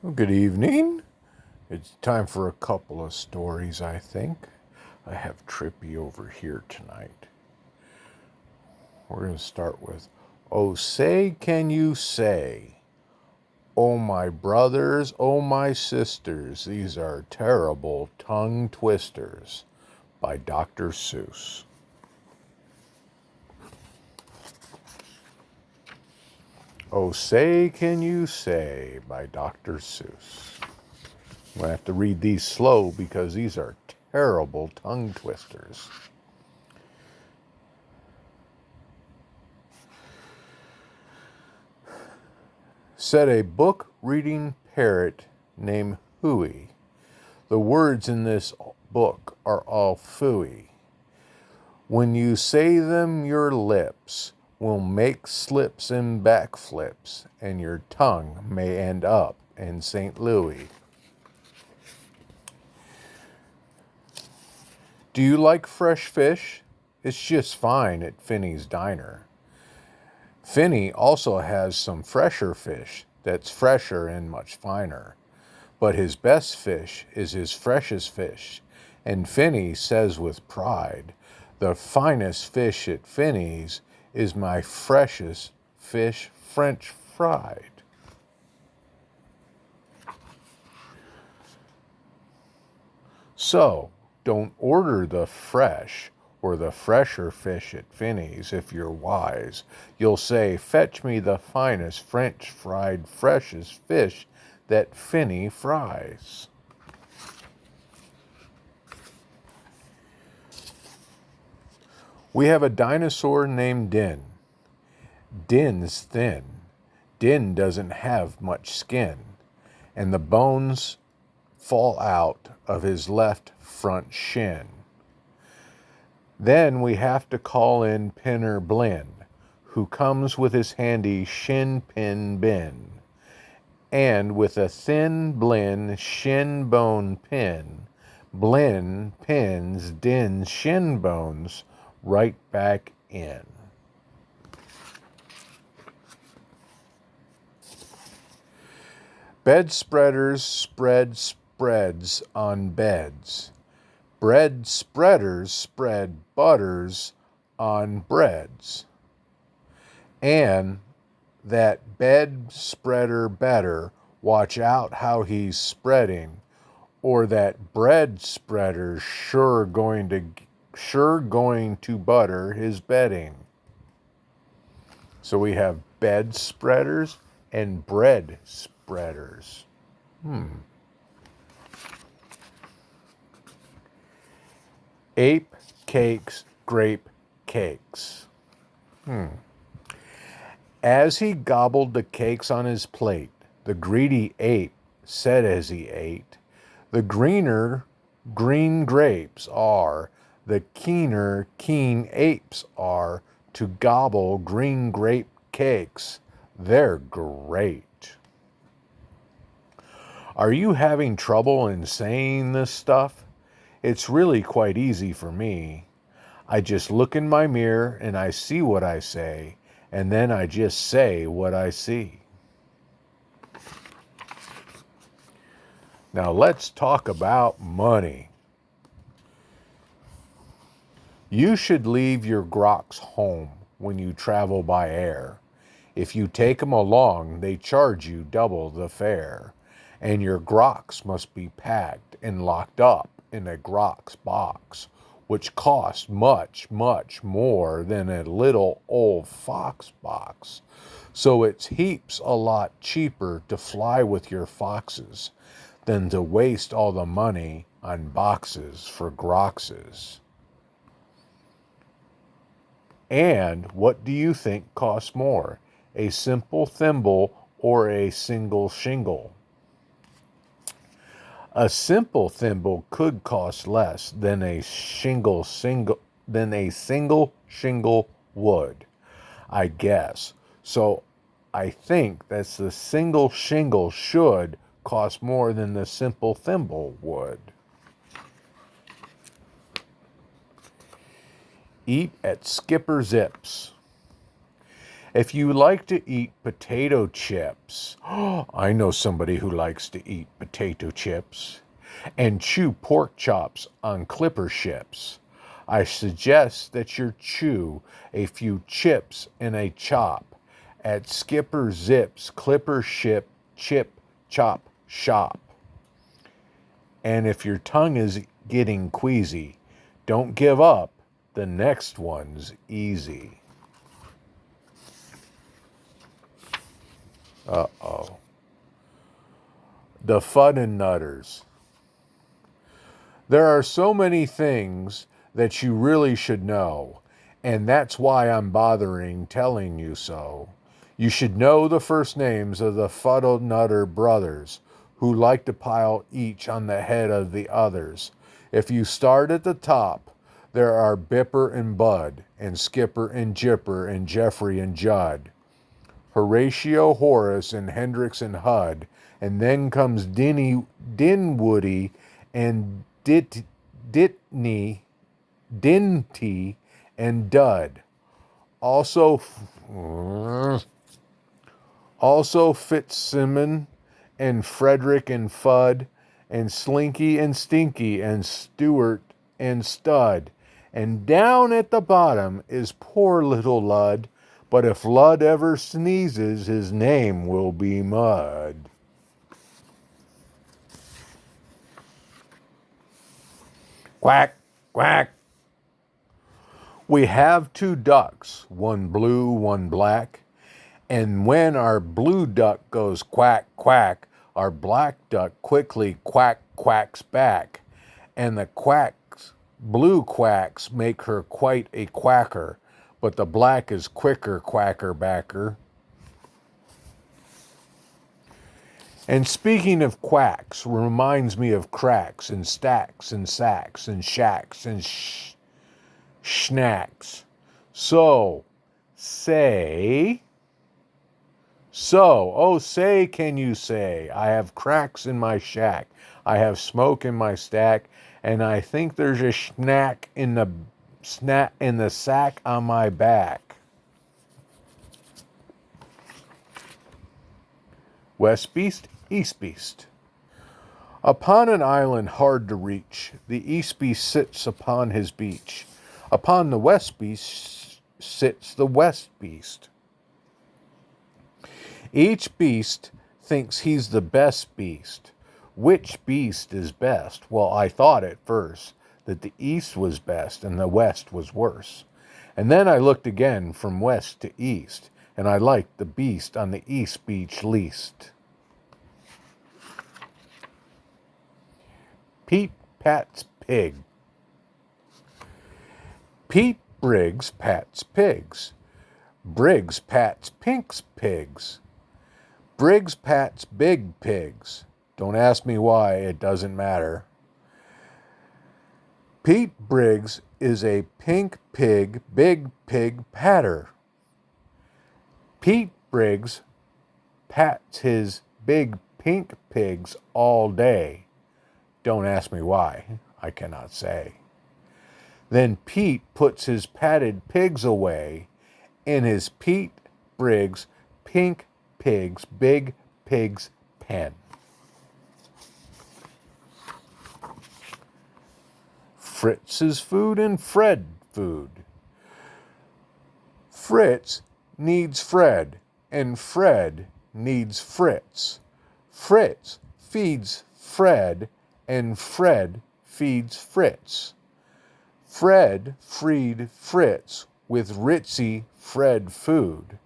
Well, good evening. It's time for a couple of stories, I think. I have Trippy over here tonight. We're going to start with, "Oh, say, can you say, oh, my brothers, oh, my sisters, these are terrible tongue twisters," by Dr. Seuss. "Oh, say, can you say," by Dr. Seuss. I'm going to have to read these slow because these are terrible tongue twisters. Said a book-reading parrot named Huey. The words in this book are all phooey. When you say them, your lips will make slips and backflips, and your tongue may end up in St. Louis. Do you like fresh fish? It's just fine at Finney's Diner. Finney also has some fresher fish that's fresher and much finer. But his best fish is his freshest fish, and Finney says with pride, "The finest fish at Finney's is my freshest fish French fried." So, don't order the fresh or the fresher fish at Finney's if you're wise. You'll say, "Fetch me the finest French fried freshest fish that Finney fries." We have a dinosaur named Din. Din's thin. Din doesn't have much skin, and the bones fall out of his left front shin. Then we have to call in Pinner Blinn, who comes with his handy shin pin bin. And with a thin Blinn shin bone pin, Blinn pins Din's shin bones right back in. Bed spreaders spread spreads on beds. Bread spreaders spread butters on breads. And that bed spreader better watch out how he's spreading, or that bread spreader's sure going to butter his bedding. So we have bed spreaders and bread spreaders. Ape cakes, grape cakes. As he gobbled the cakes on his plate, the greedy ape said as he ate, "The greener green grapes are, the keener keen apes are to gobble green grape cakes. They're great." Are you having trouble in saying this stuff? It's really quite easy for me. I just look in my mirror and I see what I say, and then I just say what I see. Now let's talk about money. You should leave your grocs home when you travel by air. If you take them along, they charge you double the fare. And your grocs must be packed and locked up in a grocs box, which costs much, much more than a little old fox box. So it's heaps a lot cheaper to fly with your foxes than to waste all the money on boxes for groxes. And what do you think costs more, a simple thimble or a single shingle? A simple thimble could cost less than a single shingle would, I guess. So I think that the single shingle should cost more than the simple thimble would. Eat at Skipper Zips. If you like to eat potato chips, I know somebody who likes to eat potato chips, and chew pork chops on clipper ships, I suggest that you chew a few chips in a chop at Skipper Zip's Clipper Ship Chip Chop Shop. And if your tongue is getting queasy, don't give up. The next one's easy. Uh-oh. The Fuddin' Nutters. There are so many things that you really should know, and that's why I'm bothering telling you so. You should know the first names of the Fuddle Nutter brothers, who like to pile each on the head of the others. If you start at the top, there are Bipper and Bud, and Skipper and Jipper, and Jeffrey and Judd, Horatio, Horace, and Hendrix and Hud, and then comes Dinwoody and Dinty and Dud. Also Fitzsimmon and Frederick and Fudd and Slinky and Stinky and Stewart and Stud. And down at the bottom is poor little Lud, but if Lud ever sneezes, his name will be Mud. Quack, quack. We have two ducks, one blue, one black, and when our blue duck goes quack, quack, our black duck quickly quacks back, and the blue quacks make her quite a quacker, but the black is quicker quacker backer. And speaking of quacks, reminds me of cracks and stacks and sacks and shacks and schnacks. So, say, can you say, I have cracks in my shack, I have smoke in my stack, and I think there's a snack in the sack on my back. West Beast, East Beast. Upon an island hard to reach, the East Beast sits upon his beach. Upon the West Beast sits the West Beast. Each beast thinks he's the best beast. Which beast is best? Well, I thought at first that the East was best and the West was worse. And then I looked again from west to east, and I liked the beast on the East Beach least. Pete Pat's Pig. Pete Briggs pats pigs. Briggs pats Pink's pigs. Briggs pats big pigs. Don't ask me why, it doesn't matter. Pete Briggs is a pink pig, big pig patter. Pete Briggs pats his big pink pigs all day. Don't ask me why, I cannot say. Then Pete puts his patted pigs away in his Pete Briggs pink pigs, big pigs pen. Fritz's food and Fred food. Fritz needs Fred, and Fred needs Fritz. Fritz feeds Fred, and Fred feeds Fritz. Fred freed Fritz with Ritzy Fred food,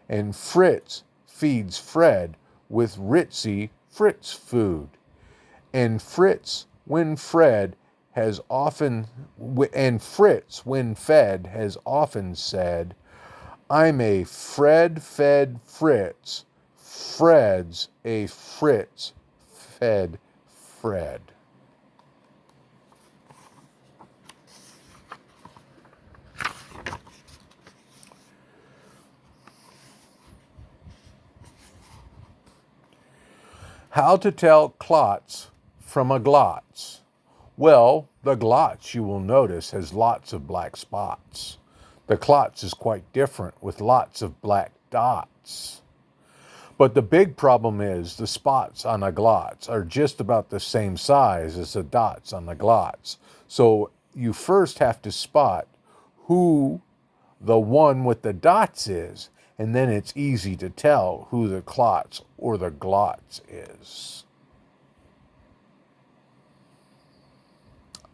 and Fritz feeds Fred with Ritzy Fritz food. And Fritz, when fed, has often said, I'm a Fred fed Fritz. Fred's a Fritz fed Fred. How to tell clots from a glotz. Well, the glotz, you will notice, has lots of black spots. The klotz is quite different with lots of black dots. But the big problem is the spots on a glotz are just about the same size as the dots on the glotz. So you first have to spot who the one with the dots is, and then it's easy to tell who the klotz or the glotz is.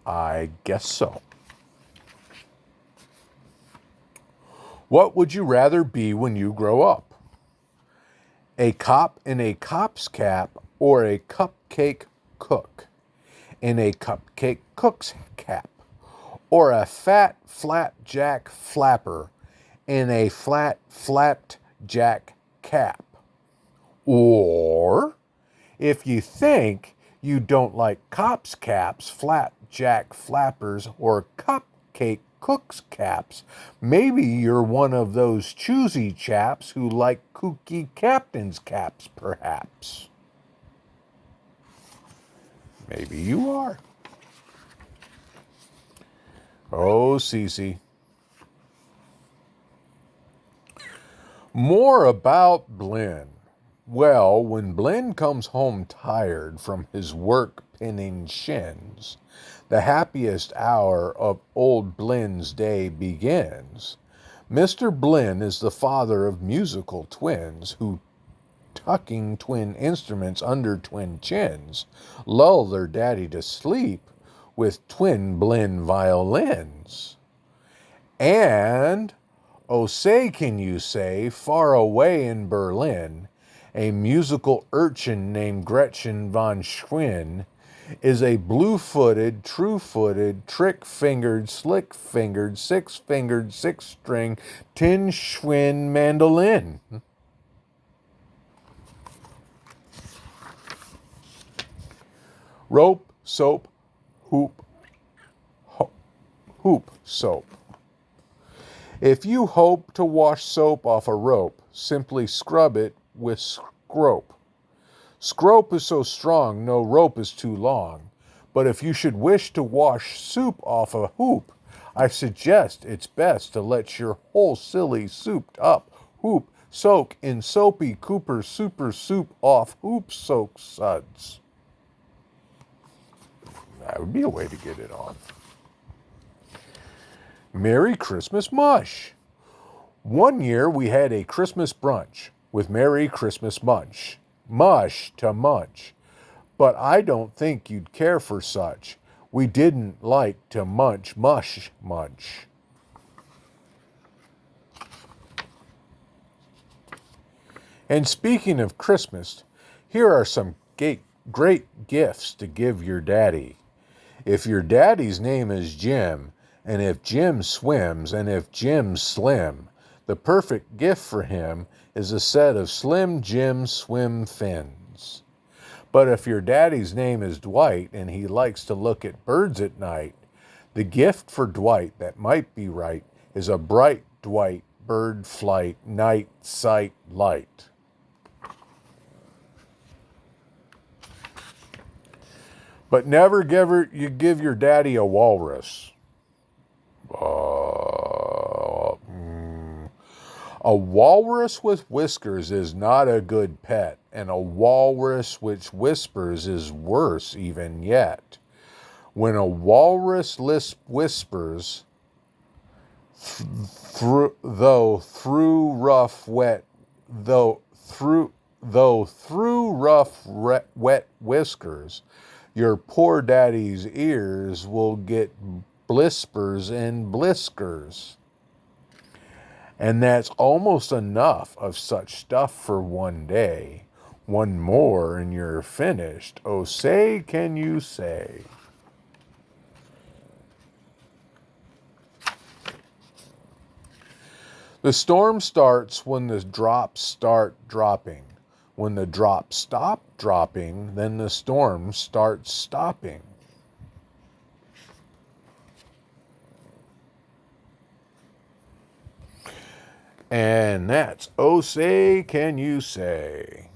I guess so. What would you rather be when you grow up? A cop in a cop's cap or a cupcake cook in a cupcake cook's cap? Or a fat flapjack flapper in a flat flapjack cap? Or if you think you don't like cops' caps, flapjack flappers, or cupcake cook's caps, maybe you're one of those choosy chaps who like kooky captain's caps, perhaps. Maybe you are. Oh, Cece. More about Blinn. Well, when Blinn comes home tired from his work pinning shins, the happiest hour of old Blinn's day begins. Mr. Blinn is the father of musical twins who, tucking twin instruments under twin chins, lull their daddy to sleep with twin Blinn violins. And, oh say can you say, far away in Berlin, a musical urchin named Gretchen von Schwinn is a blue-footed, true-footed, trick-fingered, slick-fingered, six-fingered, six-string, tin Schwinn mandolin. Rope, soap, hoop, hoop soap. If you hope to wash soap off a rope, simply scrub it with scrope. Scrope is so strong, no rope is too long. But if you should wish to wash soup off a hoop, I suggest it's best to let your whole silly souped up hoop soak in soapy Cooper super soup off hoop soak suds. That would be a way to get it off. Merry Christmas mush. One year we had a Christmas brunch with Merry Christmas munch. Mush to munch. But I don't think you'd care for such. We didn't like to munch mush munch. And speaking of Christmas, here are some great gifts to give your daddy. If your daddy's name is Jim, and if Jim swims, and if Jim's slim, the perfect gift for him is a set of Slim Jim swim fins. But if your daddy's name is Dwight, and he likes to look at birds at night, the gift for Dwight that might be right is a bright Dwight bird flight night sight light. But never give your daddy a walrus. A walrus with whiskers is not a good pet, and a walrus which whispers is worse even yet. When a walrus whispers, through rough wet whiskers, your poor daddy's ears will get blispers and bliskers. And that's almost enough of such stuff for one day. One more and you're finished. Oh, say can you say? The storm starts when the drops start dropping. When the drops stop dropping, then the storm starts stopping. And that's Oh Say Can You Say?